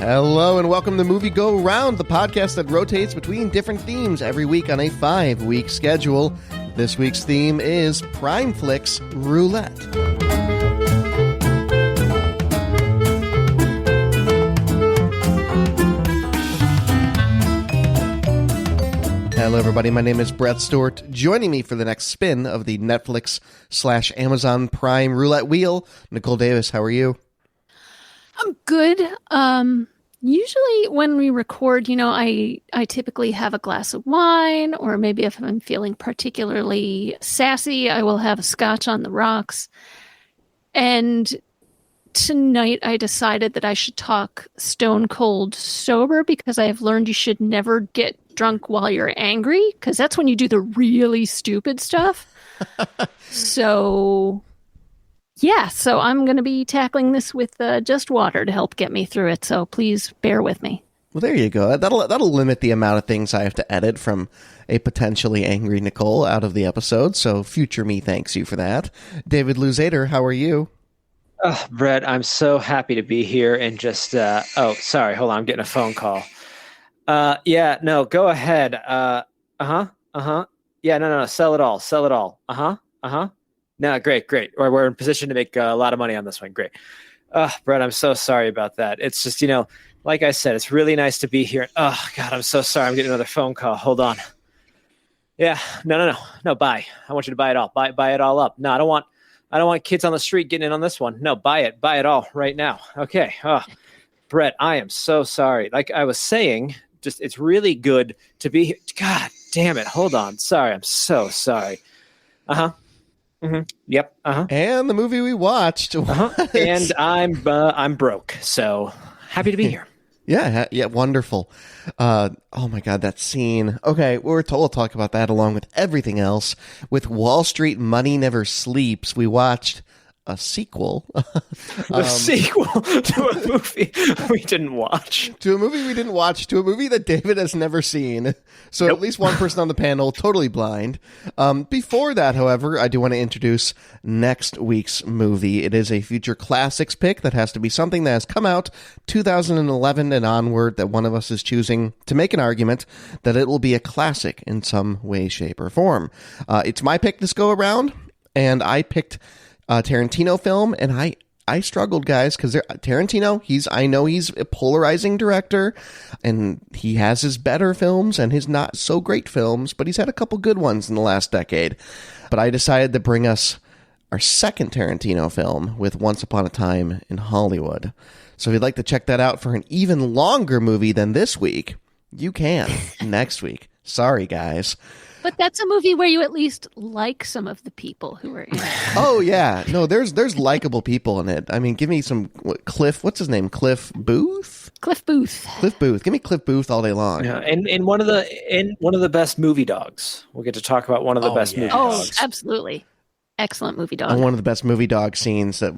Hello and welcome to Movie Go Round, the podcast that rotates between different themes every week on a 5-week schedule. This week's theme is Prime Flicks Roulette. Hello everybody, my name is Brett Stewart. Joining me for the next spin of the Netflix/Amazon Prime Roulette Wheel, Nicole Davis, how are you? I'm good. Usually when we record, I typically have a glass of wine, or maybe if I'm feeling particularly sassy, I will have a scotch on the rocks. And tonight I decided that I should talk stone cold sober, because I have learned you should never get drunk while you're angry, because that's when you do the really stupid stuff. So I'm going to be tackling this with just water to help get me through it. So please bear with me. Well, there you go. That'll limit the amount of things I have to edit from a potentially angry Nicole out of the episode. So future me thanks you for that. David Luzader, how are you? Brett, I'm so happy to be here and just, sorry, hold on, I'm getting a phone call. Go ahead. Yeah, no, sell it all. No, great. We're in position to make a lot of money on this one. Great. Brett, I'm so sorry about that. It's just, like I said, it's really nice to be here. Oh, God, I'm so sorry. I'm getting another phone call. Hold on. Yeah, no, buy. I want you to buy it all. Buy it all up. No, I don't want kids on the street getting in on this one. No, buy it all right now. Okay. Oh, Brett, I am so sorry. Like I was saying, just it's really good to be here. God damn it. Hold on. Sorry. I'm so sorry. Mm-hmm. Yep. And the movie we watched. And I'm broke. So happy to be here. Yeah, wonderful. Oh my God, that scene. Okay, we'll talk about that along with everything else. With Wall Street Money Never Sleeps, we watched a sequel. A sequel to a movie we didn't watch. To a movie that David has never seen. So At least one person on the panel, totally blind. Before that, however, I do want to introduce next week's movie. It is a future classics pick that has to be something that has come out 2011 and onward, that one of us is choosing to make an argument that it will be a classic in some way, shape, or form. It's my pick this go around, and I picked Tarantino film, and I struggled, guys, because Tarantino, I know he's a polarizing director, and he has his better films and his not so great films, but he's had a couple good ones in the last decade. But I decided to bring us our second Tarantino film with Once Upon a Time in Hollywood. So if you'd like to check that out for an even longer movie than this week, you can next week. Sorry, guys. But that's a movie where you at least like some of the people who are in it. Oh, yeah. No, there's likable people in it. I mean, give me some Cliff. What's his name? Cliff Booth? Cliff Booth. Give me Cliff Booth all day long. Yeah, and one of the best movie dogs. We'll get to talk about one of the best movie dogs. Oh, absolutely. Excellent movie dog. And one of the best movie dog scenes that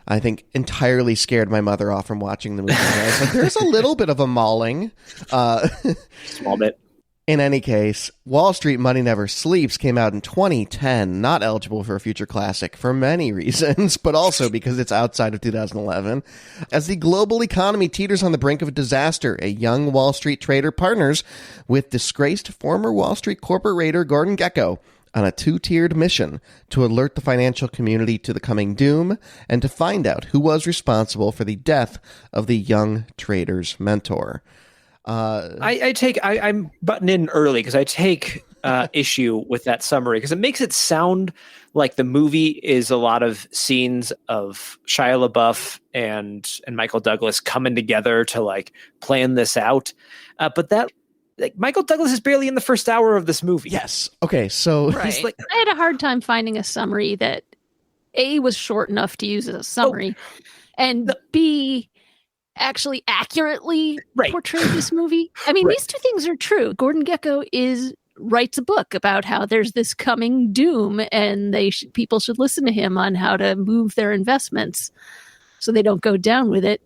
I think entirely scared my mother off from watching the movie. I was like, there's a little bit of a mauling. Small bit. In any case, Wall Street Money Never Sleeps came out in 2010, not eligible for a future classic for many reasons, but also because it's outside of 2011. As the global economy teeters on the brink of a disaster, a young Wall Street trader partners with disgraced former Wall Street corporate raider Gordon Gekko on a two-tiered mission to alert the financial community to the coming doom and to find out who was responsible for the death of the young trader's mentor. I'm butting in early because I take issue with that summary, because it makes it sound like the movie is a lot of scenes of Shia LaBeouf and Michael Douglas coming together to like plan this out. But that Michael Douglas is barely in the first hour of this movie. Yes. Okay. So right. I had a hard time finding a summary that A, was short enough to use as a summary, and B, actually accurately portrayed this movie. I mean, these two things are true. Gordon Gekko writes a book about how there's this coming doom, and people should listen to him on how to move their investments so they don't go down with it.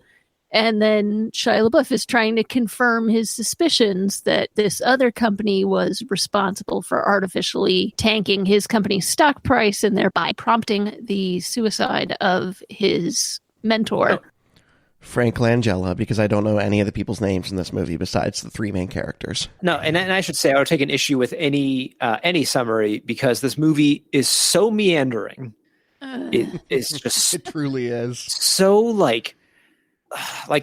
And then Shia LaBeouf is trying to confirm his suspicions that this other company was responsible for artificially tanking his company's stock price and thereby prompting the suicide of his mentor. Frank Langella, because I don't know any of the people's names in this movie besides the three main characters. No, and I should say I would take an issue with any summary because this movie is so meandering. It is just It truly is. so like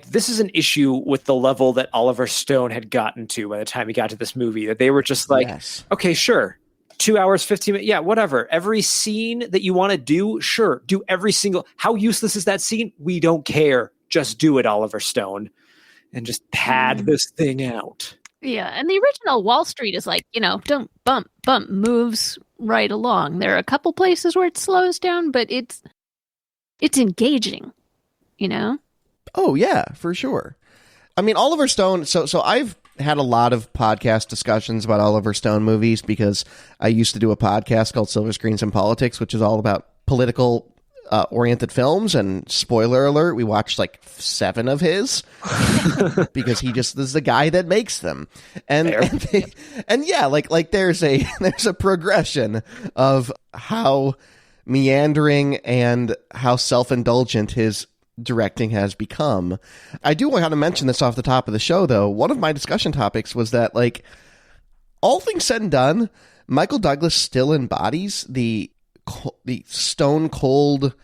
this is an issue with the level that Oliver Stone had gotten to by the time he got to this movie, that they were just like, Yes. okay, sure. 2 hours, 15 minutes. Yeah, whatever. Every scene that you want to do, sure. Do every single. How useless is that scene? We don't care. Just do it, Oliver Stone, and just pad this thing out. Yeah, and the original Wall Street is like, don't bump, moves right along. There are a couple places where it slows down, but it's engaging, Oh, yeah, for sure. I mean, Oliver Stone, so I've had a lot of podcast discussions about Oliver Stone movies because I used to do a podcast called Silver Screens and Politics, which is all about political oriented films, and spoiler alert, we watched like 7 of his because he just is the guy that makes them. And yeah, like there's a progression of how meandering and how self-indulgent his directing has become. I do want to mention this off the top of the show, though. One of my discussion topics was that, like, all things said and done, Michael Douglas still embodies the stone cold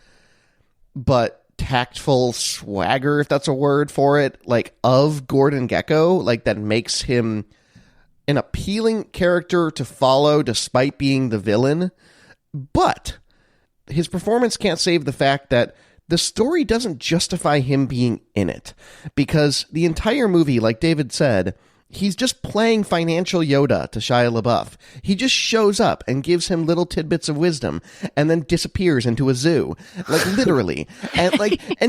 but tactful swagger, if that's a word for it, like, of Gordon Gekko, like, that makes him an appealing character to follow despite being the villain. But his performance can't save the fact that the story doesn't justify him being in it, because the entire movie, like David said, he's just playing financial Yoda to Shia LaBeouf. He just shows up and gives him little tidbits of wisdom and then disappears into a zoo, like, literally. And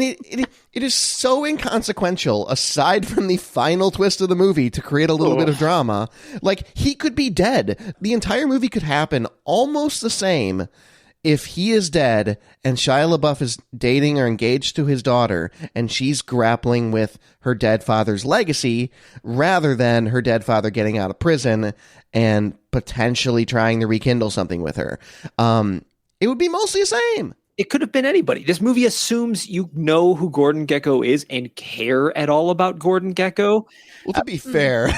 it is so inconsequential aside from the final twist of the movie to create a little bit of drama. Like, he could be dead. The entire movie could happen almost the same if he is dead and Shia LaBeouf is dating or engaged to his daughter and she's grappling with her dead father's legacy, rather than her dead father getting out of prison and potentially trying to rekindle something with her. It would be mostly the same. It could have been anybody. This movie assumes you know who Gordon Gekko is and care at all about Gordon Gekko. Well, to be fair,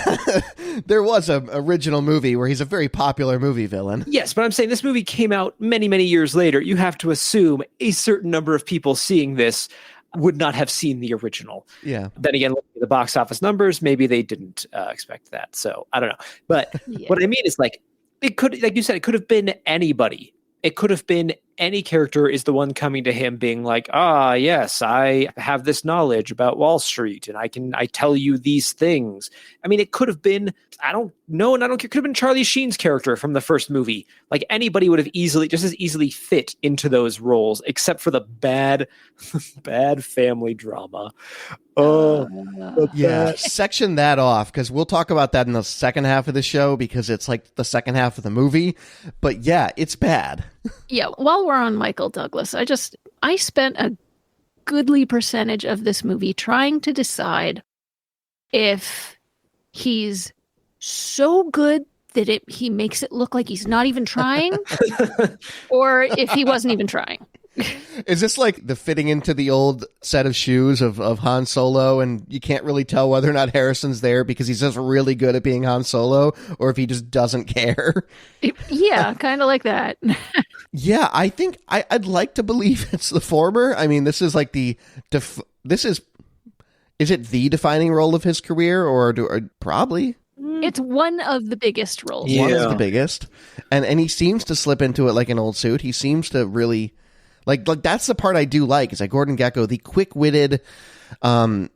there was an original movie where he's a very popular movie villain. Yes, but I'm saying this movie came out many, many years later. You have to assume a certain number of people seeing this would not have seen the original. Yeah. Then again, looking at the box office numbers, maybe they didn't expect that. So I don't know. But what I mean is, like, it could, like you said, it could have been anybody. It could have been any character is the one coming to him being like, yes, I have this knowledge about Wall Street and I tell you these things. I mean, it could have been, I don't know, and I don't care. It could have been Charlie Sheen's character from the first movie. Like, anybody would have just as easily fit into those roles, except for the bad family drama. Yeah, section that off, because we'll talk about that in the second half of the show, because it's like the second half of the movie. But yeah, it's bad. Yeah, while we're on Michael Douglas, I spent a goodly percentage of this movie trying to decide if he's so good that he makes it look like he's not even trying, or if he wasn't even trying. Is this like the fitting into the old set of shoes of Han Solo, and you can't really tell whether or not Harrison's there because he's just really good at being Han Solo, or if he just doesn't care? Yeah, kind of like that. Yeah, I think I'd like to believe it's the former. I mean, this is like is it the defining role of his career, or probably? It's one of the biggest roles. Yeah. One of the biggest. And he seems to slip into it like an old suit. He seems to really... Like that's the part I do like, is like Gordon Gekko, the quick-witted, the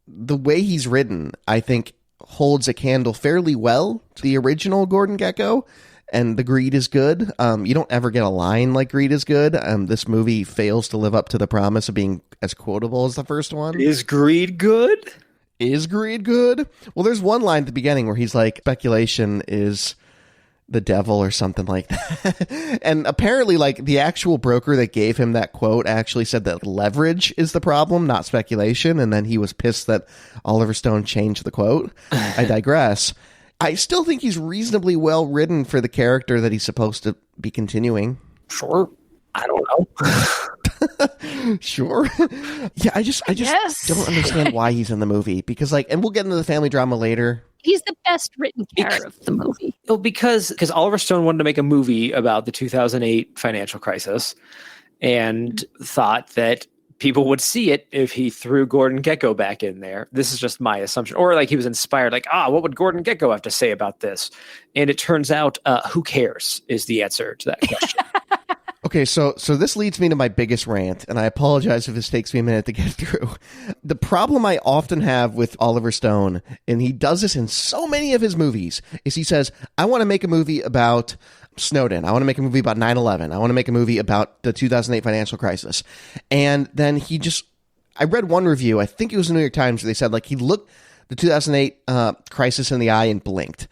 way he's written, I think holds a candle fairly well to the original Gordon Gekko, and the Greed is good. You don't ever get a line like Greed is good. This movie fails to live up to the promise of being as quotable as the first one. Is Greed good? Is Greed good? Well, there's one line at the beginning where he's like, speculation is the devil or something like that. And apparently, like, the actual broker that gave him that quote actually said that leverage is the problem, not speculation. And then he was pissed that Oliver Stone changed the quote. I digress. I still think he's reasonably well written for the character that he's supposed to be continuing. Sure. I don't know. Sure. Yeah, I just don't understand why he's in the movie, because and we'll get into the family drama later. He's the best written character of the movie. Well, because Oliver Stone wanted to make a movie about the 2008 financial crisis and thought that people would see it if he threw Gordon Gekko back in there. This is just my assumption. Or he was inspired, what would Gordon Gekko have to say about this? And it turns out, who cares is the answer to that question. Okay, so this leads me to my biggest rant, and I apologize if this takes me a minute to get through. The problem I often have with Oliver Stone, and he does this in so many of his movies, is he says, I want to make a movie about Snowden. I want to make a movie about 9/11. I want to make a movie about the 2008 financial crisis. And then I read one review, I think it was the New York Times, where they said he looked the 2008 crisis in the eye and blinked.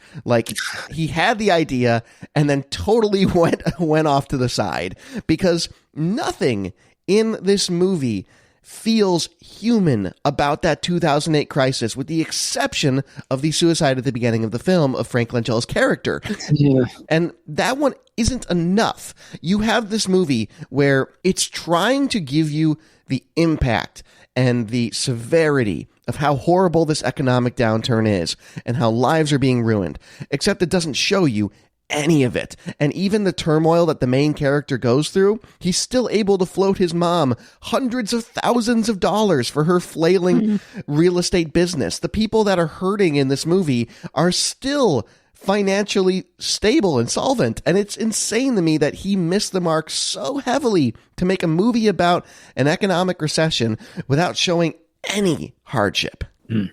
He had the idea and then totally went off to the side, because nothing in this movie feels human about that 2008 crisis, with the exception of the suicide at the beginning of the film of Frank Langella's character. Yeah. And that one isn't enough. You have this movie where it's trying to give you the impact and the severity of how horrible this economic downturn is and how lives are being ruined, except it doesn't show you any of it. And even the turmoil that the main character goes through, he's still able to float his mom hundreds of thousands of dollars for her flailing real estate business. The people that are hurting in this movie are still financially stable and solvent. And it's insane to me that he missed the mark so heavily to make a movie about an economic recession without showing any hardship.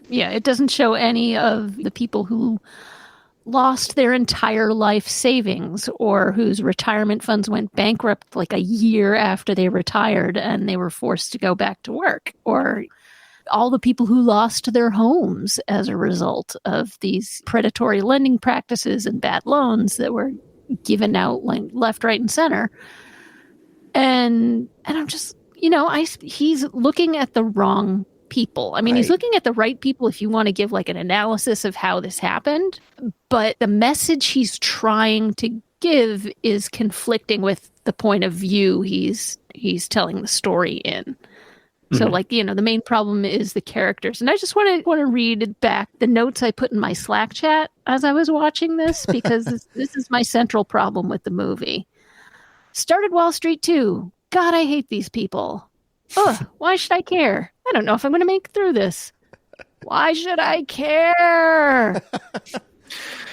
Yeah, it doesn't show any of the people who lost their entire life savings or whose retirement funds went bankrupt a year after they retired and they were forced to go back to work, or all the people who lost their homes as a result of these predatory lending practices and bad loans that were given out left, right, and center. And I'm just, he's looking at the wrong people. I mean, He's looking at the right people if you want to give an analysis of how this happened, but the message he's trying to give is conflicting with the point of view he's telling the story in. So the main problem is the characters. And I just want to read back the notes I put in my Slack chat as I was watching this, because this is my central problem with the movie. Started Wall Street 2. God, I hate these people. Ugh, why should I care? I don't know if I'm going to make it through this. Why should I care?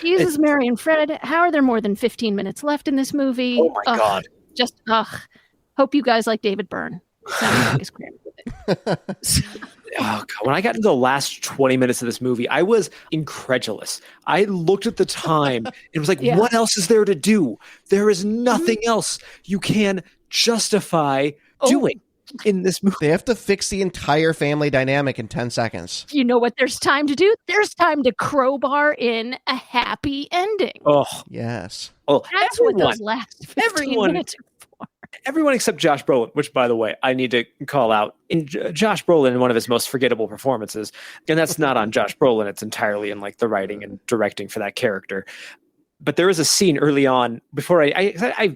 Jesus, Mary, and Fred, how are there more than 15 minutes left in this movie? Oh my God. Just, hope you guys like David Byrne. Sounds like he's crammed with it. Oh, God. When I got into the last 20 minutes of this movie, I was incredulous. I looked at the time and was like, what else is there to do? There is nothing else you can justify doing in this movie. They have to fix the entire family dynamic in 10 seconds. You know what there's time to do? There's time to crowbar in a happy ending. Oh, yes. Oh, that's what those last 15 minutes are for. Everyone except Josh Brolin, which, by the way, I need to call out. Josh Brolin in one of his most forgettable performances, and that's not on Josh Brolin. It's entirely in the writing and directing for that character. But there is a scene early on before I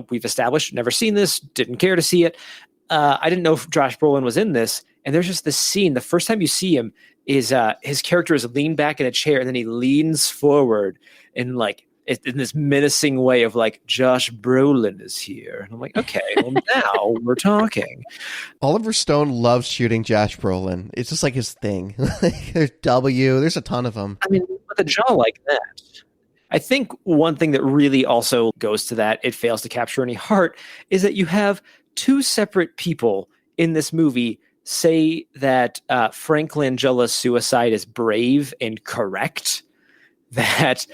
we've established, never seen this, didn't care to see it. I didn't know if Josh Brolin was in this. And there's just this scene. The first time you see him is his character is leaned back in a chair, and then he leans forward in in this menacing way of Josh Brolin is here. And I'm like, okay, well, now we're talking. Oliver Stone loves shooting Josh Brolin. It's just his thing. There's there's a ton of them. I mean, with a jaw like that. I think one thing that really also goes to that, it fails to capture any heart, is that you have two separate people in this movie say that Frank Langella's suicide is brave and correct. That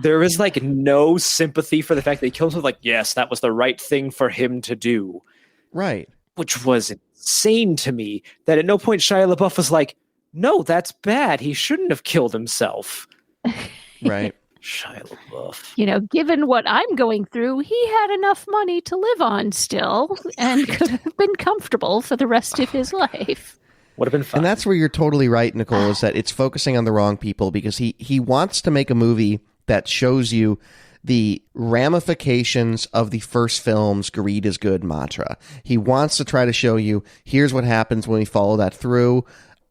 there is no sympathy for the fact that he kills himself. Yes, that was the right thing for him to do. Right. Which was insane to me, that at no point Shia LaBeouf was like, no, that's bad. He shouldn't have killed himself. Right. Shia LaBeouf. Given what I'm going through, he had enough money to live on still and could have been comfortable for the rest of his life. Would have been fun. And that's where you're totally right, Nicole, is that it's focusing on the wrong people, because he wants to make a movie that shows you the ramifications of the first film's greed is good mantra. He wants to try to show you, here's what happens when we follow that through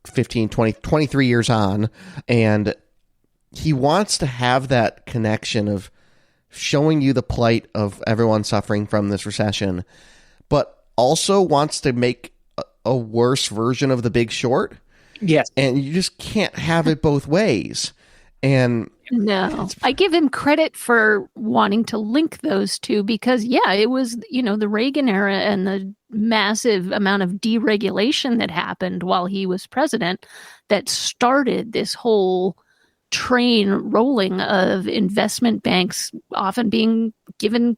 15, 20, 23 years on. And he wants to have that connection of showing you the plight of everyone suffering from this recession, but also wants to make a worse version of The Big Short. Yes. And you just can't have it both ways. And no, I give him credit for wanting to link those two because, yeah, it was, the Reagan era and the massive amount of deregulation that happened while he was president that started this whole train rolling of investment banks often being given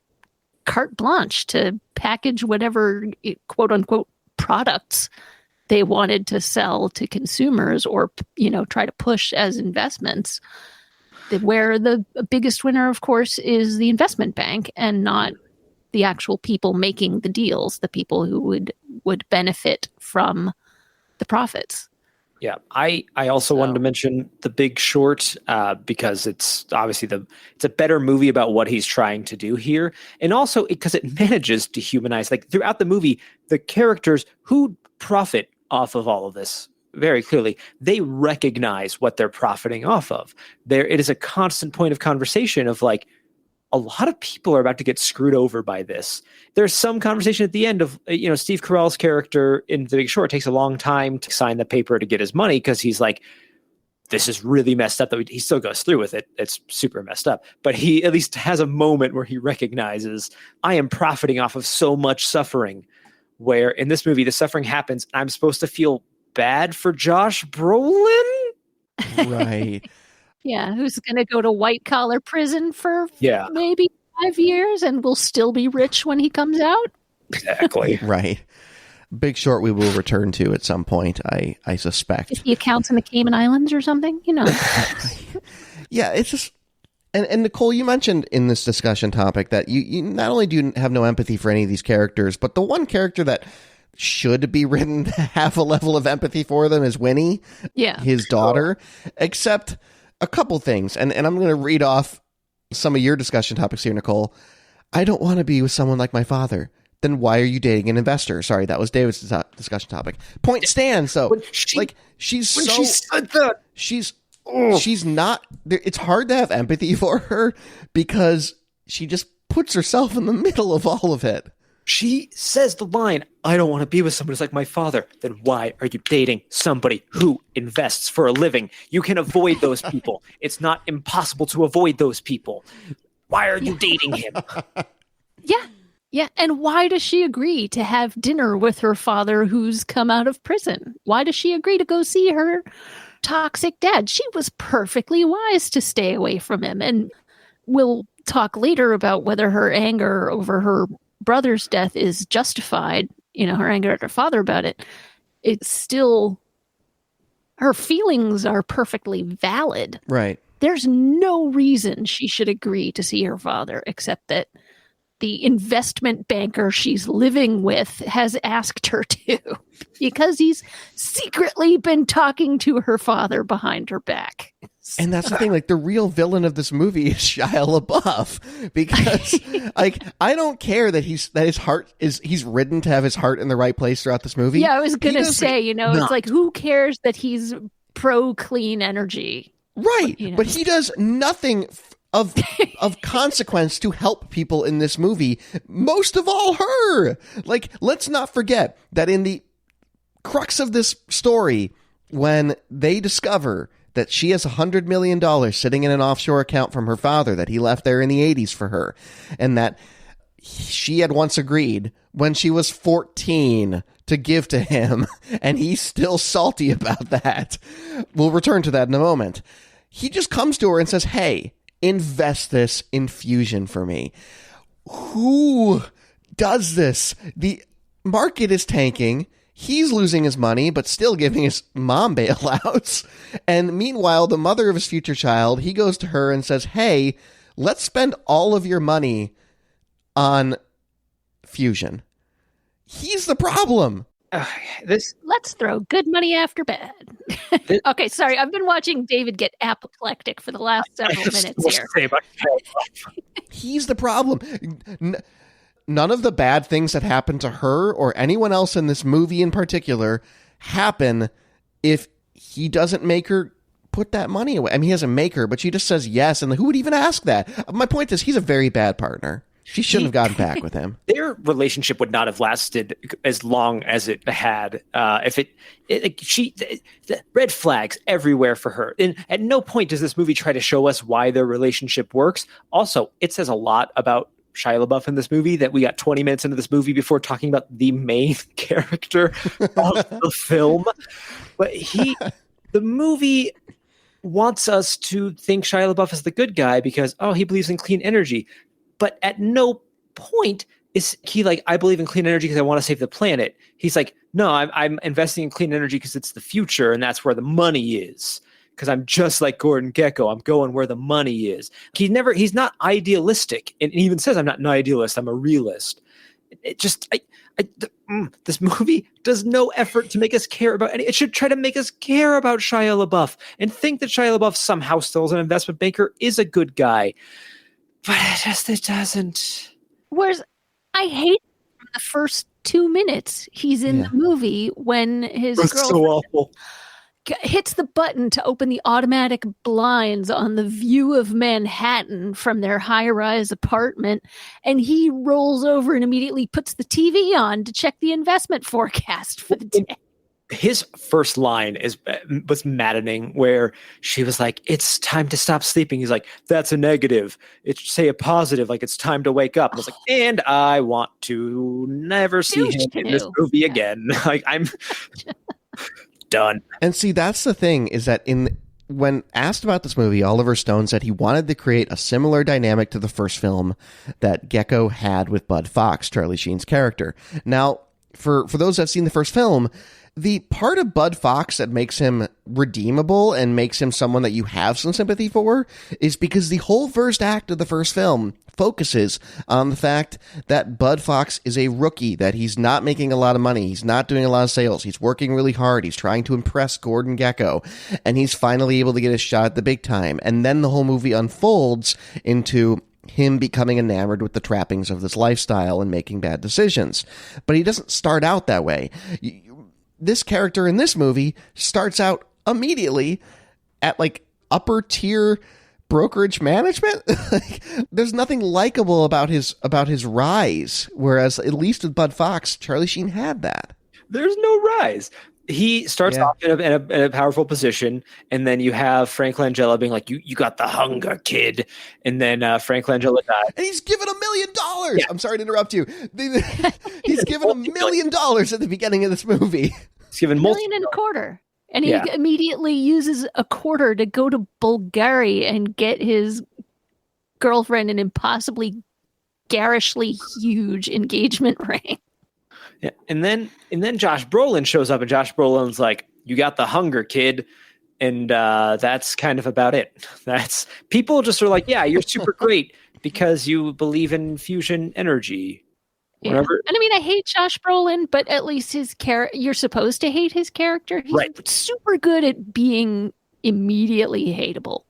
carte blanche to package whatever quote unquote products they wanted to sell to consumers or, try to push as investments, where the biggest winner, of course, is the investment bank and not the actual people making the deals, the people who would benefit from the profits. Yeah, I also wanted to mention The Big Short because it's obviously it's a better movie about what he's trying to do here, and also because it manages to humanize, like throughout the movie, the characters who profit off of all of this very clearly, they recognize what they're profiting off of. It is a constant point of conversation of like, a lot of people are about to get screwed over by this. There's some conversation at the end of, Steve Carell's character in The Big Short takes a long time to sign the paper to get his money because he's like, this is really messed up. He still goes through with it. It's super messed up. But he at least has a moment where he recognizes, I am profiting off of so much suffering, where in this movie, the suffering happens. And I'm supposed to feel bad for Josh Brolin? right. Yeah, who's going to go to white-collar prison for maybe 5 years and will still be rich when he comes out? Exactly. Right. Big Short we will return to at some point, I suspect. If the accounts in the Cayman Islands or something, Yeah, it's just... And Nicole, you mentioned in this discussion topic that you not only do you have no empathy for any of these characters, but the one character that should be written to have a level of empathy for them is Winnie, his daughter, except... a couple things, and I'm going to read off some of your discussion topics here, Nicole. I don't want to be with someone like my father. Then why are you dating an investor? Sorry, that was David's discussion topic. Point stands, though. She's not... It's hard to have empathy for her because she just puts herself in the middle of all of it. She says the line, I don't want to be with someone who's like my father. Then why are you dating somebody who invests for a living? You can avoid those people. It's not impossible to avoid those people. Why are you dating him? Yeah. Yeah. And why does she agree to have dinner with her father who's come out of prison? Why does she agree to go see her toxic dad? She was perfectly wise to stay away from him. And we'll talk later about whether her anger over her brother's death is justified, her anger at her father about it. It's still, her feelings are perfectly valid. Right. There's no reason she should agree to see her father, except that the investment banker she's living with has asked her to, because he's secretly been talking to her father behind her back. And that's the thing, like, the real villain of this movie is Shia LaBeouf, because I don't care that his heart he's ridden to have his heart in the right place throughout this movie. Yeah, I was going to say, it's like, who cares that he's pro clean energy? Right. But he does nothing of consequence to help people in this movie. Most of all her. Like, let's not forget that in the crux of this story, when they discover that she has $100 million sitting in an offshore account from her father that he left there in the 80s for her, and that she had once agreed when she was 14 to give to him, and he's still salty about that. We'll return to that in a moment. He just comes to her and says, hey, invest this in Fusion for me. Who does this? The market is tanking. He's losing his money, but still giving his mom bailouts. And meanwhile, the mother of his future child, he goes to her and says, hey, let's spend all of your money on Fusion. He's the problem. Let's throw good money after bad. Okay, sorry. I've been watching David get apoplectic for the last several minutes here. He's the problem. None of the bad things that happen to her or anyone else in this movie in particular happen if he doesn't make her put that money away. I mean, he doesn't make her, but she just says yes. And who would even ask that? My point is, he's a very bad partner. She shouldn't have gotten back with him. Their relationship would not have lasted as long as it had if the red flags everywhere for her. And at no point does this movie try to show us why their relationship works. Also, it says a lot about Shia LaBeouf in this movie that we got 20 minutes into this movie before talking about the main character of the film. But the movie wants us to think Shia LaBeouf is the good guy because, he believes in clean energy. But at no point is he like, I believe in clean energy because I want to save the planet. He's like, no, I'm investing in clean energy because it's the future and that's where the money is. Because I'm just like Gordon Gekko. I'm going where the money is. He's not idealistic. And he even says, I'm not an idealist. I'm a realist. This movie does no effort to make us care about any. It should try to make us care about Shia LaBeouf and think that Shia LaBeouf somehow still as an investment banker is a good guy. But it doesn't. Whereas I hate the first 2 minutes he's in the movie when his girlfriend hits the button to open the automatic blinds on the view of Manhattan from their high-rise apartment, and he rolls over and immediately puts the TV on to check the investment forecast for the day. His first line was maddening, where she was like, "It's time to stop sleeping." He's like, "That's a negative. Say a positive, like it's time to wake up." And I was like, "And I want to never see him in this movie again." Like, I'm done. And see, that's the thing, is that when asked about this movie, Oliver Stone said he wanted to create a similar dynamic to the first film that Gekko had with Bud Fox, Charlie Sheen's character. Now, for those that have seen the first film, the part of Bud Fox that makes him redeemable and makes him someone that you have some sympathy for is because the whole first act of the first film focuses on the fact that Bud Fox is a rookie, that he's not making a lot of money, he's not doing a lot of sales, he's working really hard, he's trying to impress Gordon Gekko, and he's finally able to get his shot at the big time. And then the whole movie unfolds into him becoming enamored with the trappings of this lifestyle and making bad decisions. But he doesn't start out that way. This character in this movie starts out immediately at like upper tier brokerage management. Like, there's nothing likable about his rise, whereas at least with Bud Fox, Charlie Sheen had that. There's no rise. He starts off in a powerful position, and then you have Frank Langella being like, "You got the hunger, kid," and then Frank Langella died, and he's given $1 million. Yeah. I'm sorry to interrupt you. He's given $1 million at the beginning of this movie. He's given $1.25 million. And he immediately uses a quarter to go to Bulgaria and get his girlfriend an impossibly garishly huge engagement ring. Yeah, and then Josh Brolin shows up, and Josh Brolin's like, "You got the hunger, kid," and that's kind of about it. That's people just are like, "Yeah, you're super great because you believe in fusion energy." Yeah. And I mean, I hate Josh Brolin, but at least his character, you're supposed to hate his character. He's super good at being immediately hateable.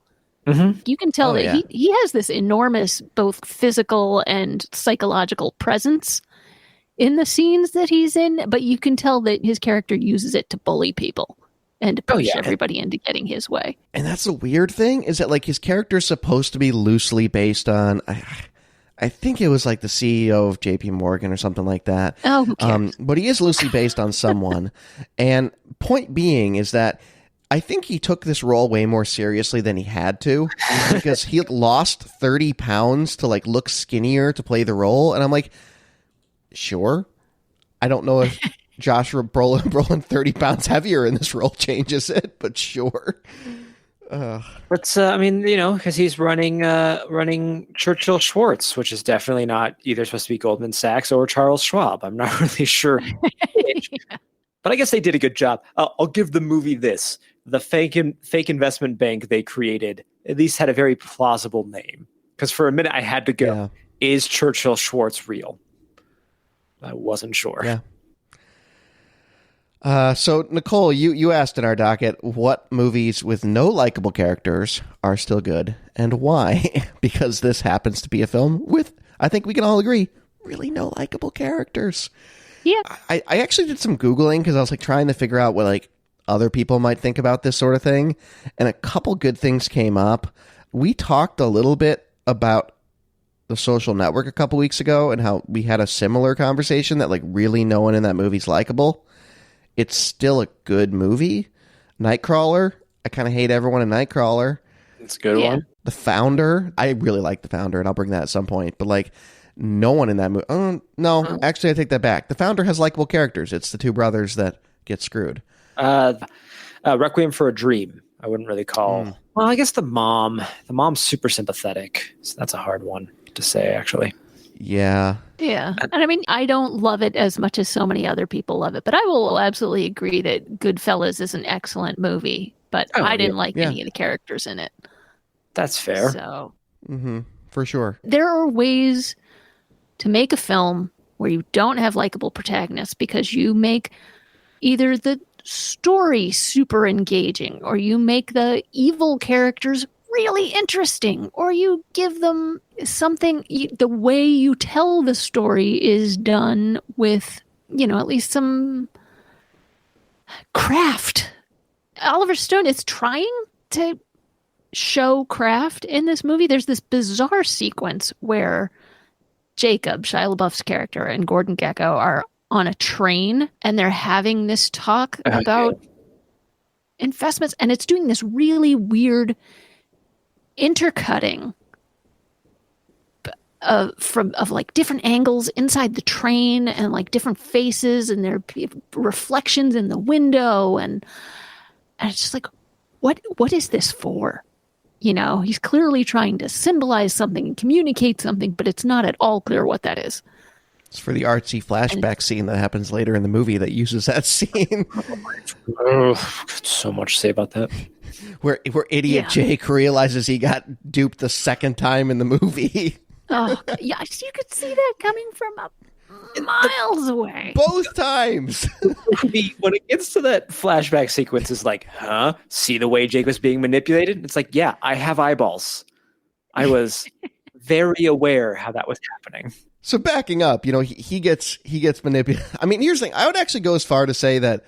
Mm-hmm. You can tell that he has this enormous both physical and psychological presence in the scenes that he's in, but you can tell that his character uses it to bully people and to push everybody into getting his way. And that's the weird thing, is that like his character is supposed to be loosely based on, I think it was like the CEO of JP Morgan or something like that. Oh, who cares? But he is loosely based on someone. And point being is that I think he took this role way more seriously than he had to, because he lost 30 pounds to like look skinnier to play the role. And I'm like, sure. I don't know if Joshua Brolin 30 pounds heavier in this role changes it, but sure. But I mean, because he's running Churchill Schwartz, which is definitely not either supposed to be Goldman Sachs or Charles Schwab. I'm not really sure. But I guess they did a good job. I'll give the movie this: the fake investment bank they created at least had a very plausible name. Because for a minute I had to go, is Churchill Schwartz real? I wasn't sure. Yeah. So Nicole, you asked in our docket what movies with no likable characters are still good and why? Because this happens to be a film with, I think we can all agree, really no likable characters. Yeah. I actually did some Googling because I was like trying to figure out what like other people might think about this sort of thing. And a couple good things came up. We talked a little bit about The Social Network a couple weeks ago and how we had a similar conversation that like really no one in that movie's likable. It's still a good movie. Nightcrawler. I kind of hate everyone in Nightcrawler. It's a good one. The Founder. I really like The Founder, and I'll bring that at some point. But like, no one in that movie. Oh, no, actually, I take that back. The Founder has likable characters. It's the two brothers that get screwed. Requiem for a Dream. I wouldn't really call. Well, I guess the mom. The mom's super sympathetic. So that's a hard one to say, actually. Yeah. Yeah. And I mean, I don't love it as much as so many other people love it, but I will absolutely agree that Goodfellas is an excellent movie, but I didn't like any of the characters in it. That's fair. So, for sure. there are ways to make a film where you don't have likable protagonists because you make either the story super engaging or you make the evil characters really interesting or you give them something. The way you tell the story is done with, at least some craft. Oliver Stone is trying to show craft in this movie. There's this bizarre sequence where Jacob, Shia LaBeouf's character, and Gordon Gekko are on a train and they're having this talk about investments, and it's doing this really weird intercutting of like different angles inside the train and like different faces and their reflections in the window, and it's just like, what is this for? He's clearly trying to symbolize something and communicate something, but it's not at all clear what that is. It's for the artsy flashback scene that happens later in the movie that uses that scene. So much to say about that. Where idiot Jake realizes he got duped the second time in the movie. Oh, yeah, you could see that coming from miles away. Both times. When it gets to that flashback sequence, it's like, see the way Jake was being manipulated? It's like, yeah, I have eyeballs. I was very aware how that was happening. So backing up, he gets manipulated. I mean, here's the thing. I would actually go as far to say that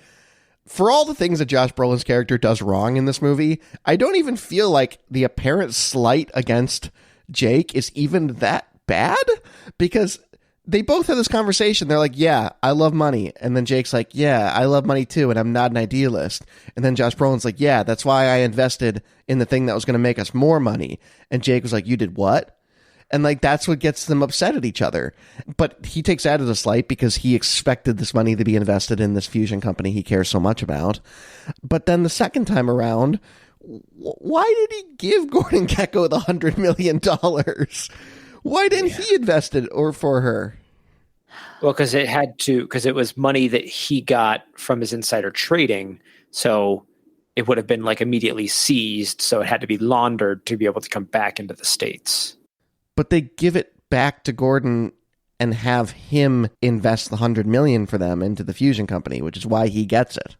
for all the things that Josh Brolin's character does wrong in this movie, I don't even feel like the apparent slight against Jake is even that bad, because they both have this conversation. They're like, yeah, I love money. And then Jake's like, yeah, I love money too, and I'm not an idealist. And then Josh Brolin's like, yeah, that's why I invested in the thing that was going to make us more money. And Jake was like, you did what? And like, that's what gets them upset at each other. But he takes that as a slight because he expected this money to be invested in this fusion company he cares so much about. But then the second time around, why did he give Gordon Gekko the $100 million? Why didn't he invest it or for her? Well, because it was money that he got from his insider trading. So it would have been like immediately seized. So it had to be laundered to be able to come back into the States. But they give it back to Gordon and have him invest the $100 million for them into the fusion company, which is why he gets it.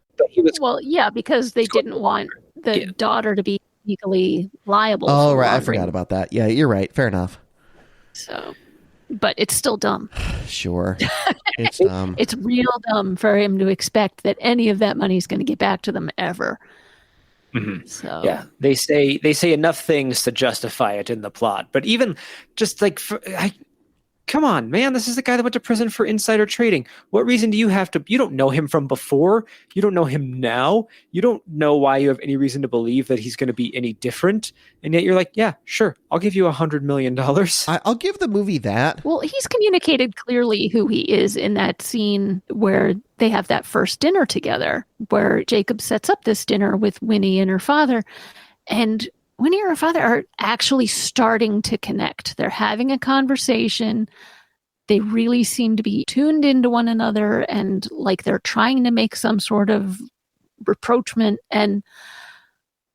Because they didn't want the daughter to be legally liable. Oh, right. I forgot about that. Yeah, you're right. Fair enough. So, but it's still dumb. Sure. It's dumb. It's real dumb for him to expect that any of that money is going to get back to them ever. Mm-hmm. So yeah, they say enough things to justify it in the plot, but even just like, come on, man, this is the guy that went to prison for insider trading. What reason do you have to? You don't know him from before. You don't know him now. You don't know why you have any reason to believe that he's going to be any different. And yet you're like, yeah, sure, I'll give you $100 million. I'll give the movie that. Well, he's communicated clearly who he is in that scene where they have that first dinner together, where Jacob sets up this dinner with Winnie and her father. And Winnie and her father are actually starting to connect. They're having a conversation. They really seem to be tuned into one another and like they're trying to make some sort of rapprochement. And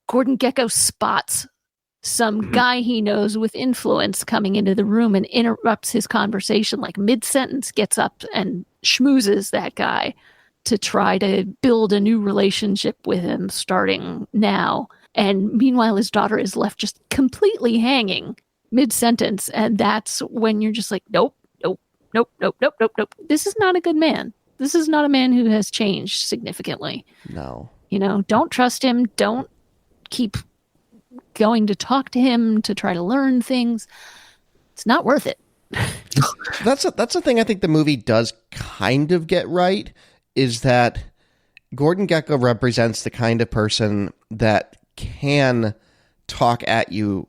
Gordon Gekko spots some guy he knows with influence coming into the room and interrupts his conversation, like mid-sentence, gets up and schmoozes that guy to try to build a new relationship with him starting now. And meanwhile, his daughter is left just completely hanging mid-sentence. And that's when you're just like, nope. This is not a good man. This is not a man who has changed significantly. No. Don't trust him. Don't keep going to talk to him to try to learn things. It's not worth it. That's the thing I think the movie does kind of get right, is that Gordon Gekko represents the kind of person that can talk at you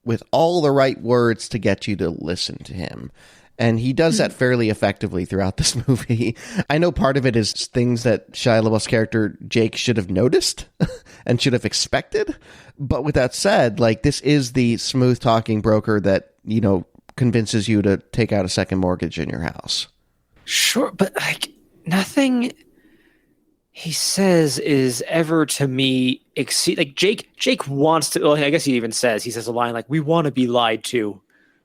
with all the right words to get you to listen to him. And he does that fairly effectively throughout this movie. I know part of it is things that Shia LaBeouf's character, Jake, should have noticed and should have expected. But with that said, like, this is the smooth talking broker that, convinces you to take out a second mortgage in your house. Sure, but like nothing he says is ever to me exceed. Like Jake wants to. Well, I guess he says a line like, "We want to be lied to."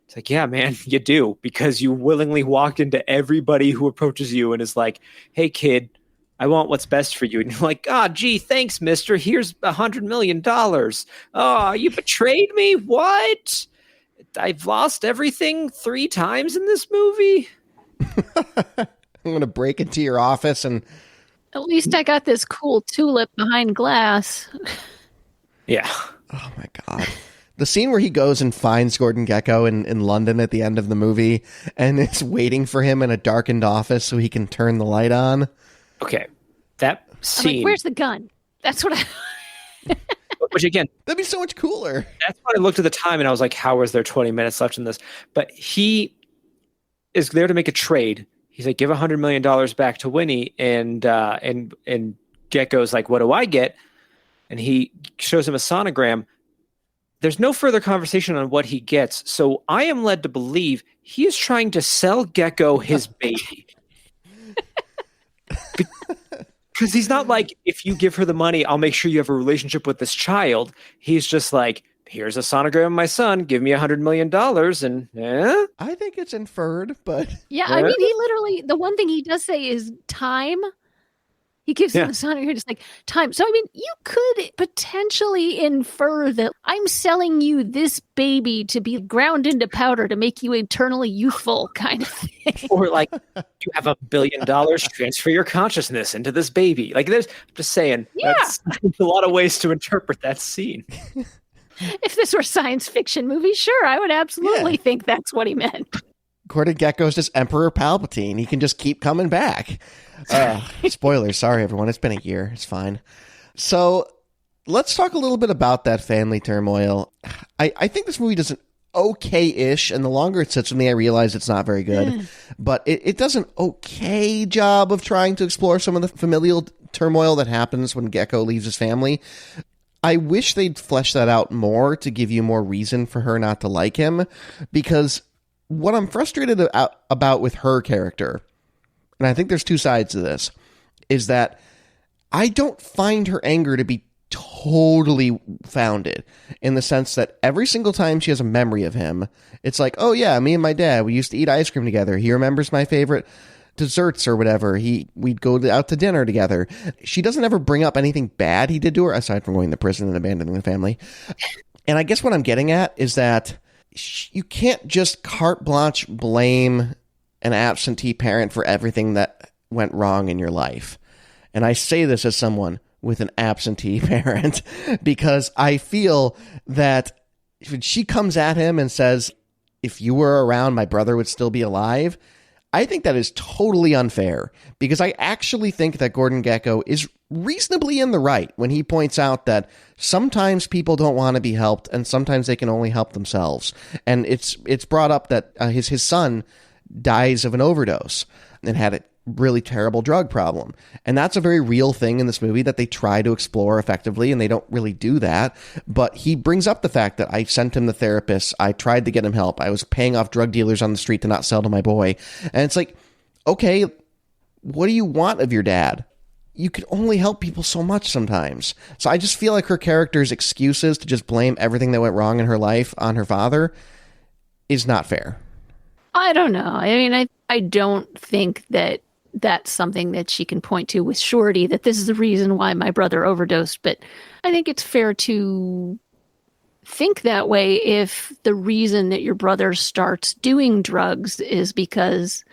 It's like, yeah, man, you do, because you willingly walk into everybody who approaches you and is like, "Hey, kid, I want what's best for you." And you're like, gee, thanks, mister. Here's $100 million. Oh, you betrayed me? What? I've lost everything 3 times in this movie. I'm going to break into your office and... At least I got this cool tulip behind glass. Yeah. Oh, my God. The scene where he goes and finds Gordon Gekko in London at the end of the movie and is waiting for him in a darkened office so he can turn the light on. Okay. That scene... I'm like, where's the gun? That's what I... Which, again... That'd be so much cooler. That's when I looked at the time and I was like, how is there 20 minutes left in this? But he is there to make a trade. He's like, give $100 million back to Winnie. And Gekko's like, what do I get? And he shows him a sonogram. There's no further conversation on what he gets. So I am led to believe he is trying to sell Gekko his baby. Because he's not like, if you give her the money, I'll make sure you have a relationship with this child. He's just like, here's a sonogram of my son. Give me $100 million. And I think it's inferred, but... Yeah, I mean, he literally, the one thing he does say is time. He gives him the sonogram, just like, time. So, I mean, you could potentially infer that I'm selling you this baby to be ground into powder to make you eternally youthful, kind of thing. Or like, you have $1 billion, transfer your consciousness into this baby. Like, I'm just saying, that's a lot of ways to interpret that scene. If this were a science fiction movie, sure, I would absolutely think that's what he meant. Gordon Gekko's just Emperor Palpatine. He can just keep coming back. Spoilers. Sorry, everyone. It's been a year. It's fine. So let's talk a little bit about that family turmoil. I think this movie does an okay-ish, and the longer it sits with me, I realize it's not very good. But it does an okay job of trying to explore some of the familial turmoil that happens when Gekko leaves his family. I wish they'd flesh that out more to give you more reason for her not to like him, because what I'm frustrated about with her character, and I think there's 2 sides to this, is that I don't find her anger to be totally founded, in the sense that every single time she has a memory of him, it's like, oh yeah, me and my dad, we used to eat ice cream together. He remembers my favorite desserts or whatever. We'd go out to dinner together. She doesn't ever bring up anything bad he did to her, aside from going to prison and abandoning the family. And I guess what I'm getting at is that you can't just carte blanche blame an absentee parent for everything that went wrong in your life. And I say this as someone with an absentee parent, because I feel that when she comes at him and says, if you were around, my brother would still be alive, I think that is totally unfair, because I actually think that Gordon Gekko is reasonably in the right when he points out that sometimes people don't want to be helped and sometimes they can only help themselves. And it's brought up that his son dies of an overdose and had a really terrible drug problem. And that's a very real thing in this movie that they try to explore effectively, and they don't really do that. But he brings up the fact that I sent him the therapist. I tried to get him help. I was paying off drug dealers on the street to not sell to my boy. And it's like, okay, what do you want of your dad? You can only help people so much sometimes. So I just feel like her character's excuses to just blame everything that went wrong in her life on her father is not fair. I don't know. I mean, I don't think that that's something that she can point to with surety, that this is the reason why my brother overdosed. But I think it's fair to think that way if the reason that your brother starts doing drugs is because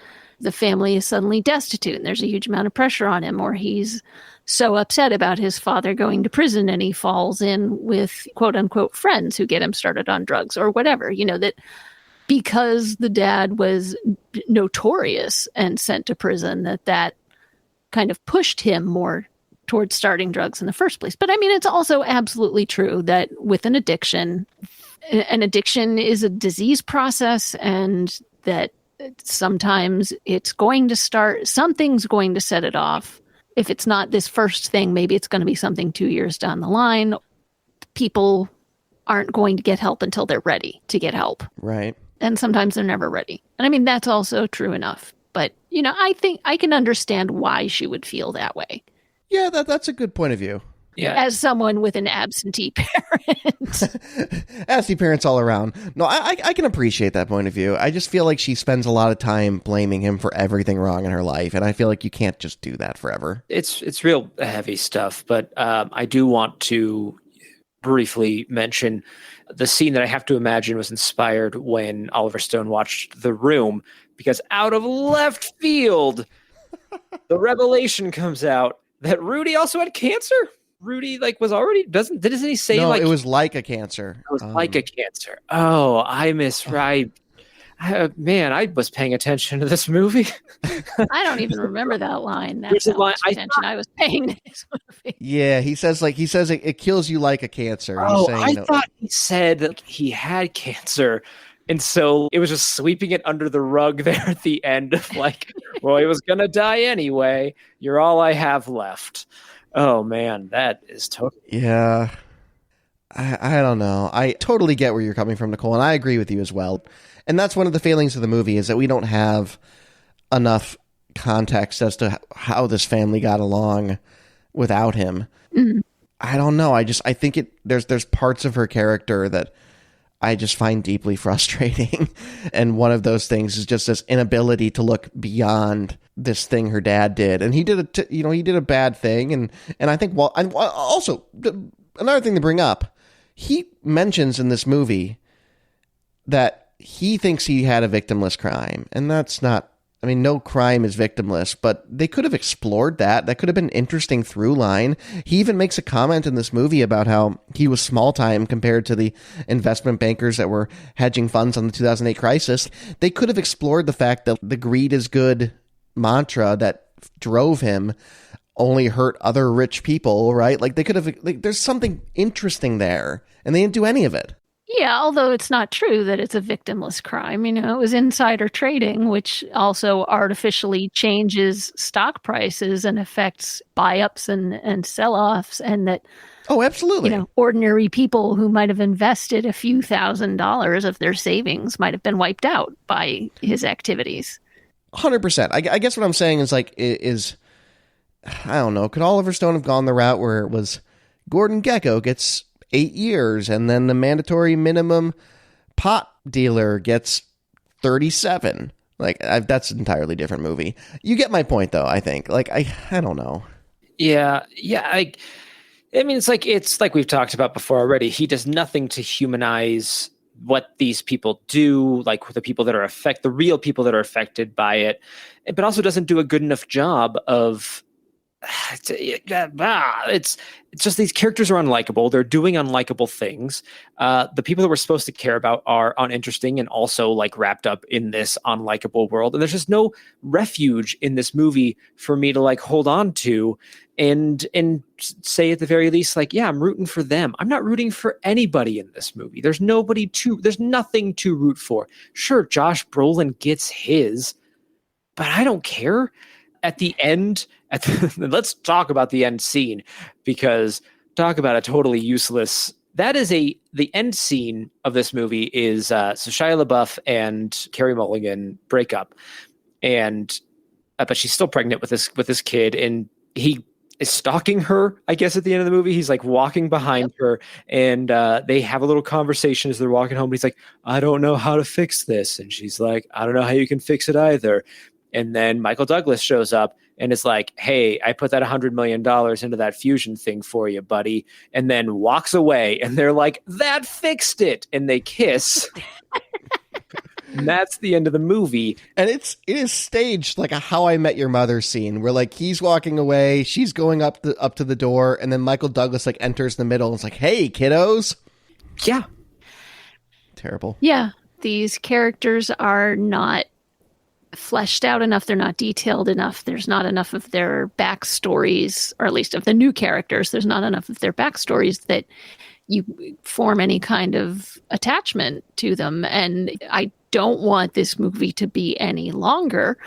the family is suddenly destitute and there's a huge amount of pressure on him, or he's so upset about his father going to prison and he falls in with quote unquote friends who get him started on drugs or whatever, that because the dad was notorious and sent to prison, that kind of pushed him more towards starting drugs in the first place. But I mean, it's also absolutely true that with an addiction is a disease process, and that sometimes something's going to set it off. If it's not this first thing, maybe it's going to be something 2 years down the line. People aren't going to get help until they're ready to get help. Right. And sometimes they're never ready. And I mean, that's also true enough. But, I think I can understand why she would feel that way. Yeah, that's a good point of view. Yeah. As someone with an absentee parent. Absentee parents all around. No, I can appreciate that point of view. I just feel like she spends a lot of time blaming him for everything wrong in her life. And I feel like you can't just do that forever. It's real heavy stuff. But I do want to briefly mention the scene that I have to imagine was inspired when Oliver Stone watched The Room, because out of left field, the revelation comes out that Rudy also had cancer. Rudy was already doesn't he say no, it was like a cancer. It was like a cancer. Oh, I misread. Man, I was paying attention to this movie. I don't even remember that line. That's how much attention I was paying to this movie. Yeah, he says it kills you like a cancer. Oh, I thought he said that he had cancer. And so it was just sweeping it under the rug there at the end of well, he was going to die anyway. You're all I have left. Oh, man, that is totally. Yeah. I don't know. I totally get where you're coming from, Nicole, and I agree with you as well. And that's one of the failings of the movie, is that we don't have enough context as to how this family got along without him. Mm-hmm. I don't know. I think there's parts of her character that I just find deeply frustrating. And one of those things is just this inability to look beyond this thing her dad did. And he did he did a bad thing. And I think, also another thing to bring up, he mentions in this movie that he thinks he had a victimless crime. And that's not, no crime is victimless, but they could have explored that. That could have been an interesting through line. He even makes a comment in this movie about how he was small time compared to the investment bankers that were hedging funds on the 2008 crisis. They could have explored the fact that the greed is good mantra that drove him only hurt other rich people, right? They could have, there's something interesting there, and they didn't do any of it. Yeah, although it's not true that it's a victimless crime. It was insider trading, which also artificially changes stock prices and affects buy-ups and sell-offs, and that Oh, absolutely. Ordinary people who might have invested a few $1,000s of their savings might have been wiped out by his activities. 100%. I guess what I'm saying is I don't know. Could Oliver Stone have gone the route where it was Gordon Gekko gets 8 years and then the mandatory minimum pot dealer gets 37? That's an entirely different movie. You get my point, though, I think. I don't know. Yeah. It's like we've talked about before already. He does nothing to humanize what these people do, the people that are the real people that are affected by it, but also doesn't do a good enough job of. It's just these characters are unlikable. They're doing unlikable things. The people that we're supposed to care about are uninteresting and also wrapped up in this unlikable world. And there's just no refuge in this movie for me to hold on to and say at the very least, I'm rooting for them. I'm not rooting for anybody in this movie. There's nothing to root for. Sure, Josh Brolin gets his, but I don't care. At the end, let's talk about the end scene, because talk about a totally useless. That is the end scene of this movie is so Shia LaBeouf and Carey Mulligan break up, and but she's still pregnant with this kid, and he is stalking her. I guess at the end of the movie, he's walking behind her, and they have a little conversation as they're walking home. And he's like, "I don't know how to fix this," and she's like, "I don't know how you can fix it either." And then Michael Douglas shows up and is like, hey, I put that $100 million into that fusion thing for you, buddy. And then walks away. And they're like, that fixed it. And they kiss. And that's the end of the movie. And it is staged like a How I Met Your Mother scene where like he's walking away, she's going up to the door, and then Michael Douglas like enters the middle and is like, hey, kiddos. Yeah. Terrible. Yeah. These characters are not fleshed out enough. They're not detailed enough. There's not enough of their backstories, or at least of the new characters. There's not enough of their backstories that you form any kind of attachment to them. And I don't want this movie to be any longer.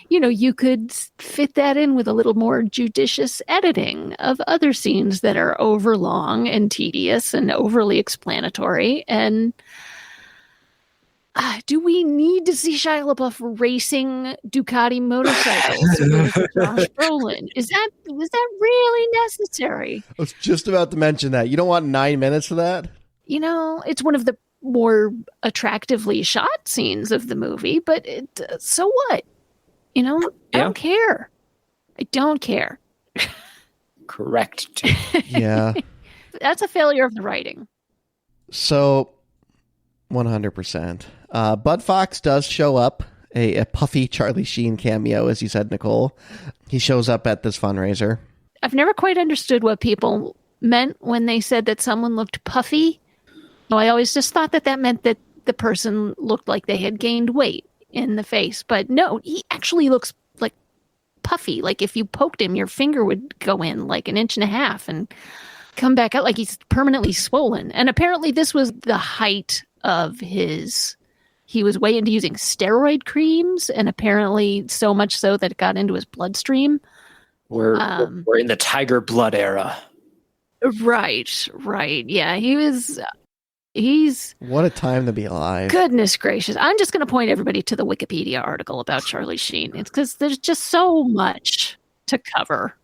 You could fit that in with a little more judicious editing of other scenes that are overlong and tedious and overly explanatory. And do we need to see Shia LaBeouf racing Ducati motorcycles with Josh Brolin? Is that really necessary? I was just about to mention that. You don't want 9 minutes of that? It's one of the more attractively shot scenes of the movie, but so what? I don't care. I don't care. Correct. Yeah. That's a failure of the writing. So, 100%. Bud Fox does show up, a puffy Charlie Sheen cameo, as you said, Nicole. He shows up at this fundraiser. I've never quite understood what people meant when they said that someone looked puffy. No, I always just thought that meant that the person looked like they had gained weight in the face. But no, he actually looks like puffy. Like if you poked him, your finger would go in like 1.5 inches and come back out like he's permanently swollen. And apparently this was the height of he was way into using steroid creams, and apparently so much so that it got into his bloodstream. We're in the Tiger Blood era. Right. Yeah, he's what a time to be alive. Goodness gracious. I'm just going to point everybody to the Wikipedia article about Charlie Sheen. It's because there's just so much to cover.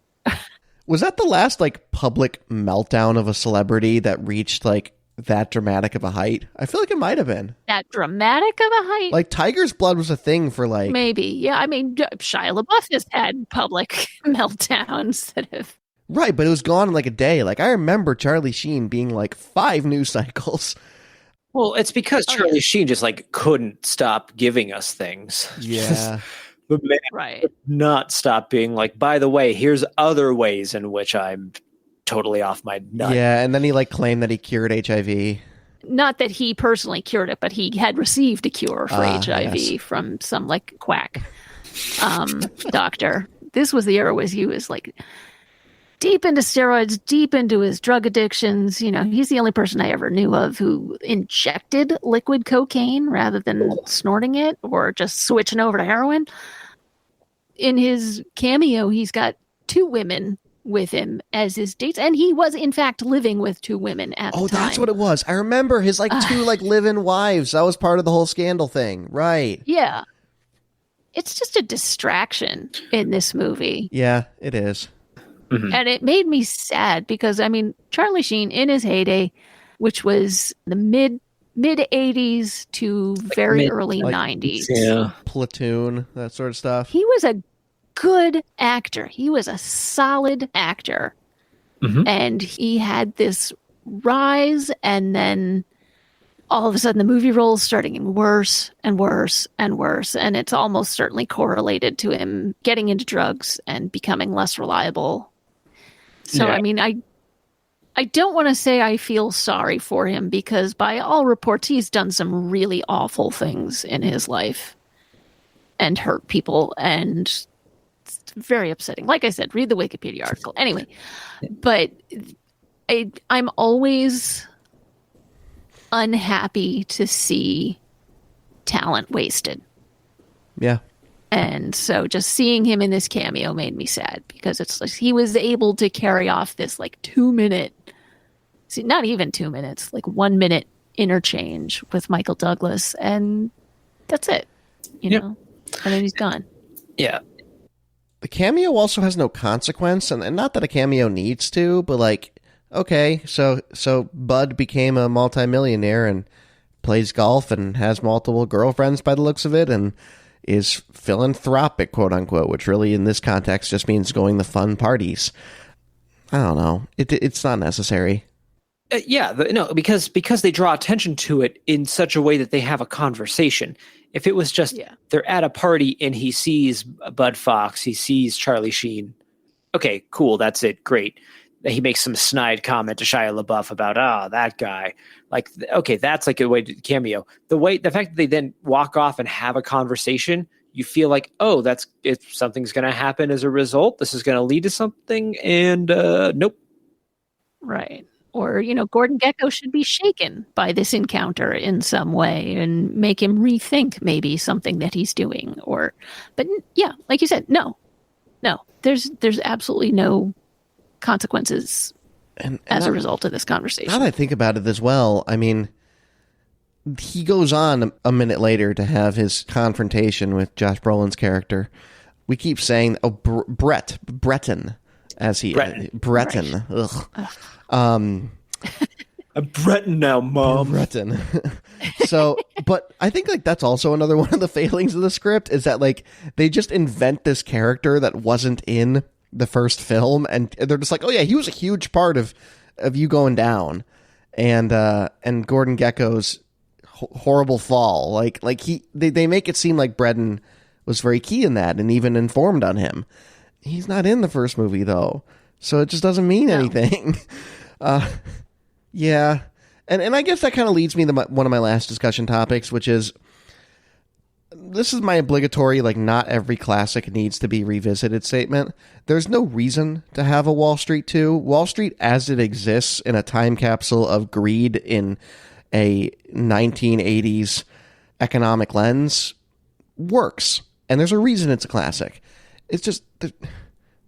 Was that the last like public meltdown of a celebrity that reached like that dramatic of a height? I feel like it might have been. That dramatic of a height? Like Tiger's blood was a thing for like... Maybe. Yeah, I mean, Shia LaBeouf has had public meltdowns that have... Right, but it was gone in like a day. Like I remember Charlie Sheen being like 5 news cycles. Well, it's because Charlie Sheen just like couldn't stop giving us things. Yeah. The man could not stop being like, by the way, here's other ways in which I'm totally off my nut. Yeah, and then he like claimed that he cured HIV. Not that he personally cured it, but he had received a cure for HIV from some like quack doctor. This was the era where he was like deep into steroids, deep into his drug addictions. He's the only person I ever knew of who injected liquid cocaine rather than snorting it or just switching over to heroin. In his cameo, he's got 2 women with him as his dates, and he was in fact living with 2 women at the time. Oh, that's what it was. I remember his like 2 like live-in wives. That was part of the whole scandal thing, right? Yeah. It's just a distraction in this movie. Yeah, it is. Mm-hmm. And it made me sad because, I mean, Charlie Sheen in his heyday, which was the mid 80s to very early 90s. Yeah. Platoon, that sort of stuff. He was a good actor. He was a solid actor. Mm-hmm. And he had this rise, and then all of a sudden the movie roles started getting worse and worse and worse. And it's almost certainly correlated to him getting into drugs and becoming less reliable. So, I mean, I don't want to say I feel sorry for him because by all reports, he's done some really awful things in his life and hurt people. And it's very upsetting. Like I said, read the Wikipedia article. Anyway, but I'm always unhappy to see talent wasted. Yeah. And so just seeing him in this cameo made me sad because it's like he was able to carry off this like 2-minute, not even 2 minutes, like 1 minute interchange with Michael Douglas. And that's it, you know, and then he's gone. Yeah. The cameo also has no consequence, and not that a cameo needs to, but like, okay, so Bud became a multimillionaire and plays golf and has multiple girlfriends by the looks of it, and is philanthropic, quote unquote, which really in this context just means going to fun parties. I don't know. It's not necessary. Because they draw attention to it in such a way that they have a conversation. If it was just they're at a party and he sees Bud Fox, he sees Charlie Sheen. Okay, cool. That's it. Great. He makes some snide comment to Shia LaBeouf about, that guy. Like, okay, that's like a way to cameo. The fact that they then walk off and have a conversation, you feel like, something's going to happen as a result. This is going to lead to something. And nope. Right. Or, Gordon Gekko should be shaken by this encounter in some way and make him rethink maybe something that he's doing. But yeah, like you said, no, there's absolutely no consequences as a result of this conversation. Now that I think about it as well, I mean, he goes on a minute later to have his confrontation with Josh Brolin's character. We keep saying, Breton, as he Breton. Right. Ugh. I'm Breton now, Mom. Breton. So, but I think like that's also another one of the failings of the script is that like they just invent this character that wasn't in the first film, and they're just like, oh yeah, he was a huge part of you going down, and Gordon Gekko's horrible fall. Like they make it seem like Breton was very key in that and even informed on him. He's not in the first movie though, so it just doesn't mean anything. Yeah, and I guess that kind of leads me to one of my last discussion topics, which is this is my obligatory, like, not every classic needs to be revisited statement. There's no reason to have a Wall Street 2. Wall Street as it exists in a time capsule of greed in a 1980s economic lens works. And there's a reason it's a classic. It's just,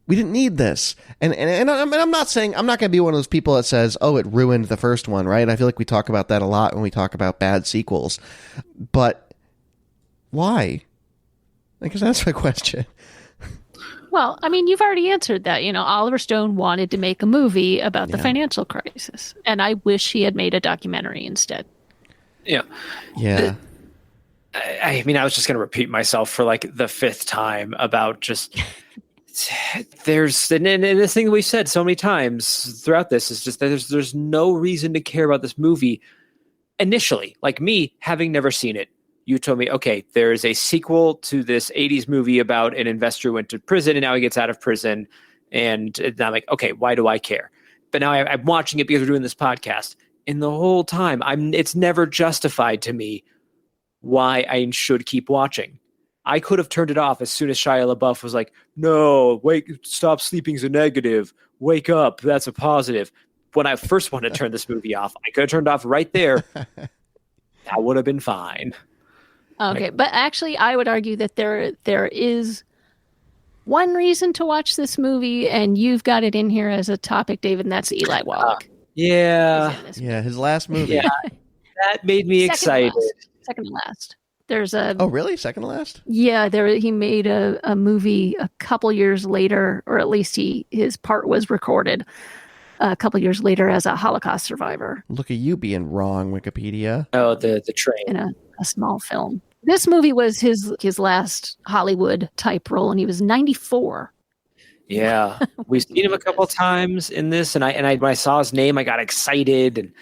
we didn't need this. And I'm not saying, I'm not going to be one of those people that says, oh, it ruined the first one, right? I feel like we talk about that a lot when we talk about bad sequels. But why? I guess that's my question. Well, I mean, you've already answered that. Oliver Stone wanted to make a movie about the financial crisis, and I wish he had made a documentary instead. Yeah. Yeah. I mean, I was just going to repeat myself for like the fifth time about just and this thing we've said so many times throughout this is just that there's no reason to care about this movie initially. Like me, having never seen it, you told me, okay, there is a sequel to this 80s movie about an investor who went to prison and now he gets out of prison. And I'm like, okay, why do I care? But now I'm watching it because we're doing this podcast. And the whole time, it's never justified to me why I should keep watching. I could have turned it off as soon as Shia LaBeouf was like, no, stop sleeping's a negative. Wake up, that's a positive. When I first wanted to turn this movie off, I could have turned off right there. That would have been fine. Okay, but actually, I would argue that there is one reason to watch this movie, and you've got it in here as a topic, David, and that's Eli Wallach. Yeah, his last movie. Yeah, that made me excited. Second to last. There's a. Oh, really? Second to last? Yeah, he made a movie a couple years later, or at least his part was recorded a couple years later as a Holocaust survivor. Look at you being wrong, Wikipedia. Oh, the train. In a small film. This movie was his last Hollywood type role, and he was 94. Yeah, we've seen him a couple of times in this, and I when I saw his name, I got excited and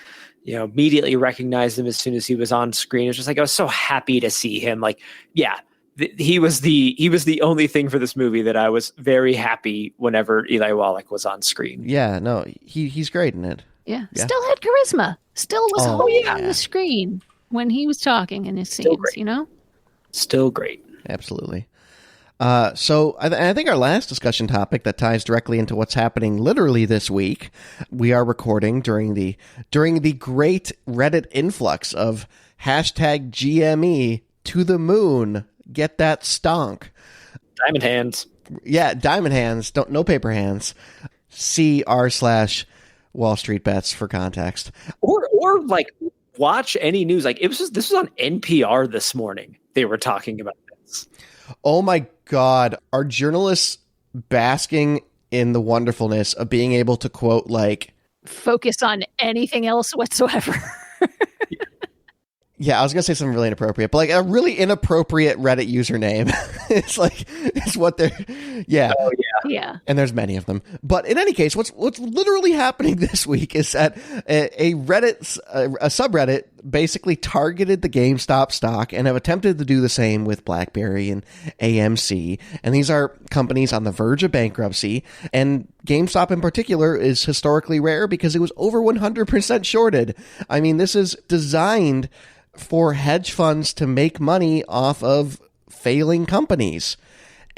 immediately recognized him as soon as he was on screen. It was just like I was so happy to see him. Like, yeah, he was the only thing for this movie that I was very happy whenever Eli Wallach was on screen. Yeah, no, he's great in it. Yeah, still had charisma. Still was on the screen when he was talking in his scenes. Still great. Absolutely. So I think our last discussion topic that ties directly into what's happening literally this week, we are recording during the great Reddit influx of hashtag GME to the moon. Get that stonk. Diamond hands. Yeah, diamond hands. No paper hands. See r/Wall Street Bets for context. Or like watch any news. Like this was on NPR this morning. They were talking about this. Oh my God. Are journalists basking in the wonderfulness of being able to quote, like, focus on anything else whatsoever? Yeah, I was gonna say something really inappropriate, but like a really inappropriate Reddit username. it's what they're. Yeah. Oh yeah. Yeah. And there's many of them. But in any case, what's literally happening this week is that a subreddit basically targeted the GameStop stock and have attempted to do the same with BlackBerry and AMC. And these are companies on the verge of bankruptcy. And GameStop in particular is historically rare because it was over 100% shorted. I mean, this is designed for hedge funds to make money off of failing companies.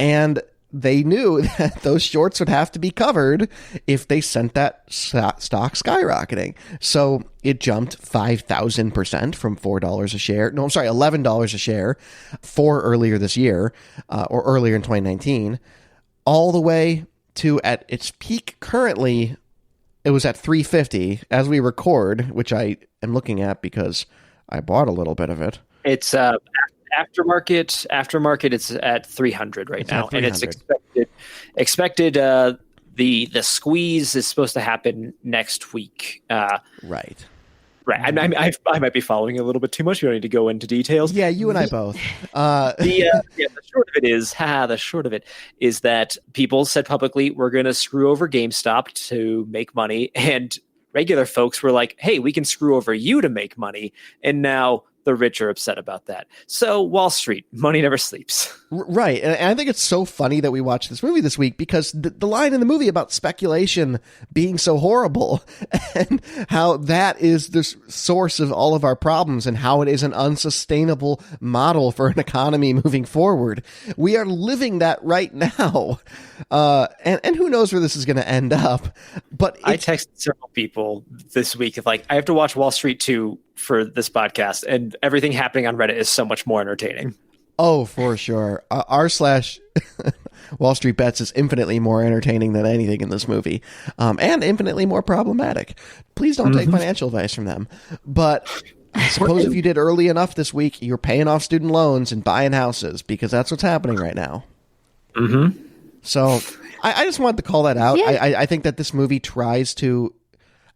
And they knew that those shorts would have to be covered if they sent that stock skyrocketing. So it jumped 5,000% from $4 a share. No, I'm sorry, $11 a share for earlier this year, or earlier in 2019, all the way to at its peak currently, it was at $3.50 as we record, which I am looking at because I bought a little bit of it. It's aftermarket. It's at 300 right now, and it's expected. The squeeze is supposed to happen next week. Right. I might be following a little bit too much. We don't need to go into details. Yeah, you and I both. The short of it is that people said publicly, we're going to screw over GameStop to make money. And regular folks were like, hey, we can screw over you to make money. And now the rich are upset about that. So Wall Street, money never sleeps. Right. And I think it's so funny that we watched this movie this week because the line in the movie about speculation being so horrible and how that is the source of all of our problems and how it is an unsustainable model for an economy moving forward. We are living that right now. And who knows where this is going to end up. But I texted several people this week of like, I have to watch Wall Street 2 for this podcast, and everything happening on Reddit is so much more entertaining. Oh, for sure. r/Wall Street Bets is infinitely more entertaining than anything in this movie, and infinitely more problematic. Please don't take financial advice from them. But I suppose if you did early enough this week, you're paying off student loans and buying houses because that's what's happening right now. Mm-hmm. So I just wanted to call that out. Yeah. I think that this movie tries to...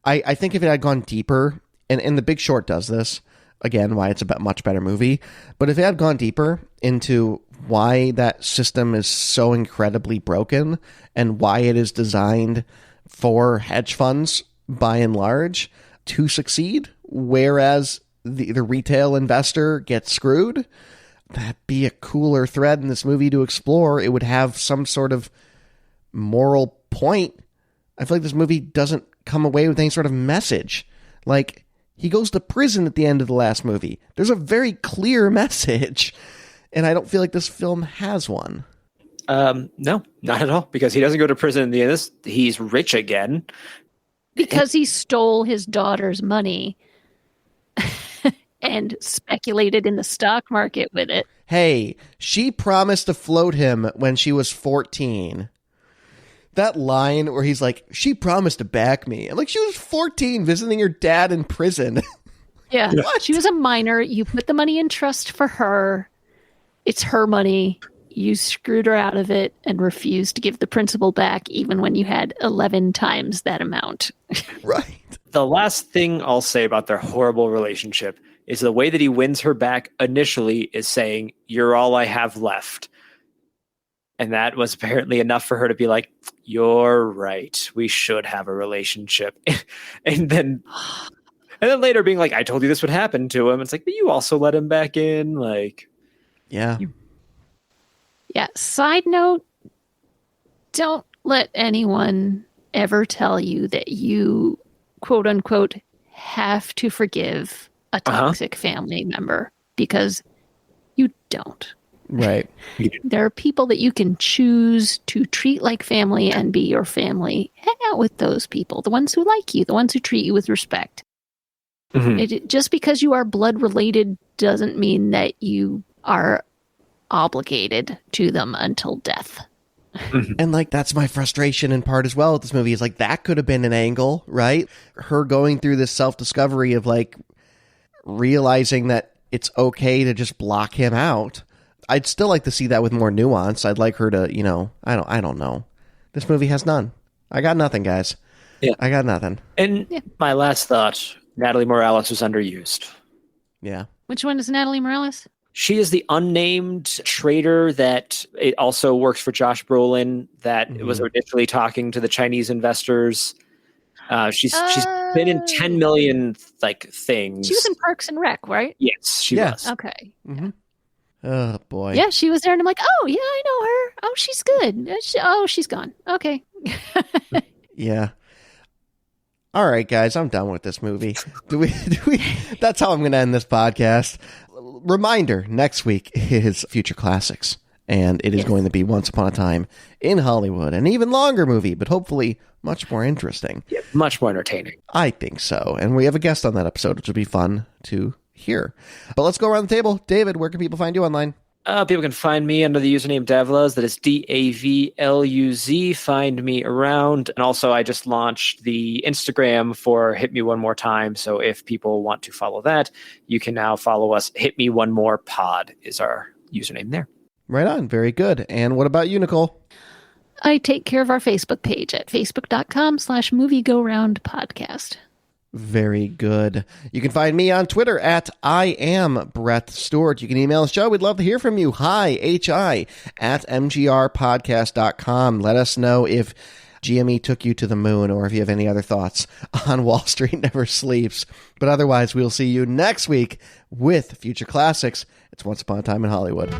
I think if it had gone deeper, and The Big Short does this, again, why it's a much better movie, but if it had gone deeper into why that system is so incredibly broken and why it is designed for hedge funds, by and large, to succeed, whereas the retail investor gets screwed, that'd be a cooler thread in this movie to explore. It would have some sort of moral point. I feel like this movie doesn't come away with any sort of message. Like, he goes to prison at the end of the last movie. There's a very clear message, and I don't feel like this film has one. No, not at all, because he doesn't go to prison in the end. He's rich again. Because he stole his daughter's money and speculated in the stock market with it. Hey, she promised to float him when she was 14. That line where he's like, she promised to back me. I'm like, she was 14 visiting her dad in prison. Yeah. What? She was a minor. You put the money in trust for her. It's her money. You screwed her out of it and refused to give the principal back even when you had 11 times that amount. Right. The last thing I'll say about their horrible relationship is the way that he wins her back initially is saying, you're all I have left. And that was apparently enough for her to be like, you're right. We should have a relationship. and then later being like, I told you this would happen to him. It's like, but you also let him back in. Like, yeah. Yeah. Side note, don't let anyone ever tell you that you, quote unquote, have to forgive a toxic family member, because you don't. Right. There are people that you can choose to treat like family and be your family. Hang out with those people, the ones who like you, the ones who treat you with respect. Mm-hmm. Just because you are blood related doesn't mean that you are obligated to them until death. And like, that's my frustration in part as well with this movie, is like, that could have been an angle, right? Her going through this self-discovery of like realizing that it's okay to just block him out. I'd still like to see that with more nuance. I'd like her to, I don't know. This movie has none. I got nothing, guys. Yeah. I got nothing. And my last thought, Natalie Morales was underused. Yeah. Which one is Natalie Morales? She is the unnamed trader that it also works for Josh Brolin that was initially talking to the Chinese investors. She's been in 10 million things. She was in Parks and Rec, right? Yes, she was. Okay. Mm-hmm. Oh boy. Yeah, she was there, and I'm like, oh yeah, I know her. Oh, she's good. She's gone. Okay. Yeah. All right, guys, I'm done with this movie. Do we? That's how I'm going to end this podcast. Reminder: next week is Future Classics, and it is going to be Once Upon a Time in Hollywood, an even longer movie, but hopefully much more interesting. Yeah, much more entertaining. I think so, and we have a guest on that episode, which will be fun to hear. But let's go around the table. David, where can people find you online? People can find me under the username Davluz. That is DAVLUZ. Find me around. And also, I just launched the Instagram for Hit Me One More Time. So if people want to follow that, you can now follow us. Hit Me One More Pod is our username there. Right on. Very good. And what about you, Nicole? I take care of our Facebook page at facebook.com/moviegoroundpodcast. Very good. You can find me on Twitter at I am Brett Stewart. You can email the show. We'd love to hear from you. Hi, HI at mgrpodcast.com. Let us know if GME took you to the moon or if you have any other thoughts on Wall Street Never Sleeps. But otherwise, we'll see you next week with Future Classics. It's Once Upon a Time in Hollywood.